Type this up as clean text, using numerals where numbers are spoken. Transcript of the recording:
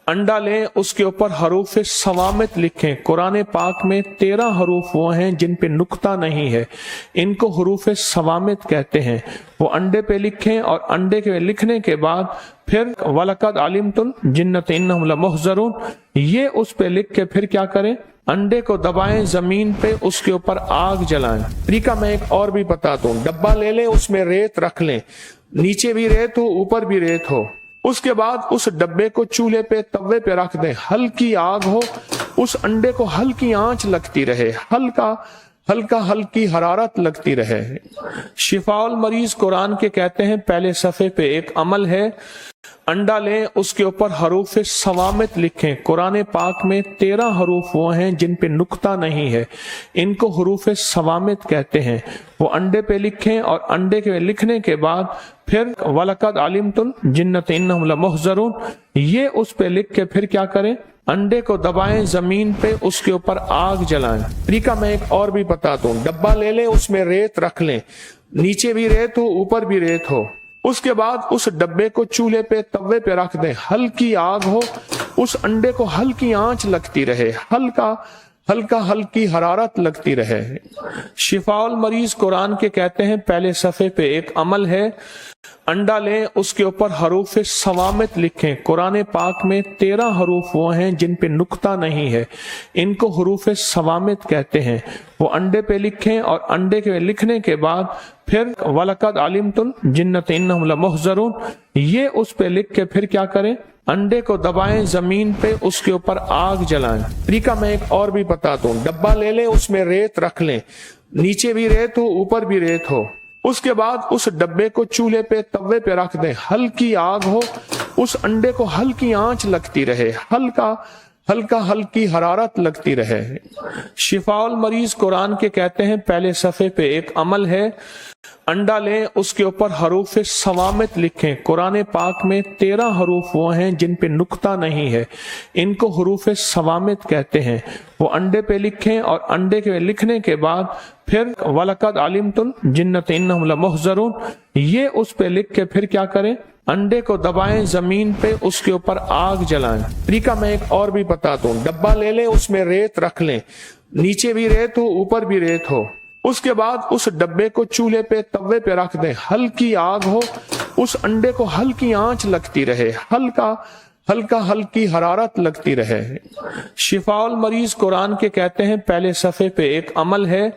अंडा लें, उसके ऊपर हरूफ सवामित लिखें। कुरान पाक में 13 हरूफ वो हैं जिन पे नुक्ता नहीं है, इनको हरूफ सवामित कहते हैं। वो अंडे पे लिखें और अंडे के लिखने के बाद फिर वलकद अलिमतुल जिन्नत इन्नहुम लमुहज़रून, ये उस पे लिख के फिर क्या करें, अंडे को दबाएं जमीन पे, उसके ऊपर आग जलाएं। तरीका मैं एक और भी बताता हूँ। डब्बा ले लें, उसमें रेत रख लें, नीचे भी रेत हो ऊपर भी रेत हो। उसके बाद उस डब्बे को चूल्हे पे तवे पे रख दें, हल्की आग हो, उस अंडे को हल्की आंच लगती रहे, हल्की हरारत लगती रहे। शिफाउल मरीज कुरान के कहते हैं पहले सफ़े पे एक अमल है। अंडा लें, उसके ऊपर हरूफ सवामित लिखें। कुरान पाक में 13 हरूफ वो हैं जिन पे नुक्ता नहीं है, इनको हरूफ सवामित कहते हैं। वो अंडे पे लिखें और अंडे के लिखने के बाद फिर वलकद अलिमतुल जिन्नत इन्नहुम लमुहज़रून, ये उस पे लिख के फिर क्या करें, अंडे को दबाएं जमीन पे, उसके ऊपर आग जलाएं। तरीका मैं एक और भी बताता हूँ। डब्बा ले लें, उसमें रेत रख लें, नीचे भी रेत हो ऊपर भी रेत हो। उसके बाद उस डब्बे को चूल्हे पे तवे पे रख दें, हल्की आग हो, उस अंडे को हल्की आंच लगती रहे, हल्की हरारत लगती रहे। शिफाउल मरीज कुरान के कहते हैं पहले सफ़े पे एक अमल है। अंडा लें, उसके ऊपर हरूफ सवामित लिखें। कुरान पाक में 13 हरूफ वो हैं जिन पे नुक्ता नहीं है, इनको हरूफ सवामित कहते हैं। वो अंडे पे लिखें और अंडे के लिखने के बाद फिर वलकद अलिमतुल जिन्नत इन्नहुम लमुहज़रून, ये उस पे लिख के फिर क्या करें, अंडे को दबाएं जमीन पे, उसके ऊपर आग जलाएं। तरीका मैं एक और भी बताता हूँ। डब्बा ले लें, उसमें रेत रख लें, नीचे भी रेत हो ऊपर भी रेत हो। उसके बाद उस डब्बे को चूल्हे पे तवे पे रख दें, हल्की आग हो, उस अंडे को हल्की आंच लगती रहे, हल्की हरारत लगती रहे। शिफाउल मरीज कुरान के कहते हैं पहले सफ़े पे एक अमल है। अंडा लें, उसके ऊपर हरूफ सवामित लिखें। कुरान पाक में 13 हरूफ वो हैं जिन पे नुक्ता नहीं है, इनको हरूफ सवामित कहते हैं। वो अंडे पे लिखें और अंडे के लिखने के बाद फिर वलकद अलिमतुल जिन्नत इन्नहुम लमुहज़रून, ये उस पे लिख के फिर क्या करें, अंडे को दबाएं जमीन पे, उसके ऊपर आग जलाएं। तरीका मैं एक और भी बताता हूँ। डब्बा ले लें, उसमें रेत रख लें, नीचे भी रेत हो ऊपर भी रेत हो। उसके बाद उस डब्बे को चूल्हे पे तवे पे रख दें, हल्की आग हो, उस अंडे को हल्की आंच लगती रहे, हल्की हरारत लगती रहे। शिफाउल मरीज कुरान के कहते हैं पहले सफ़े पे एक अमल है।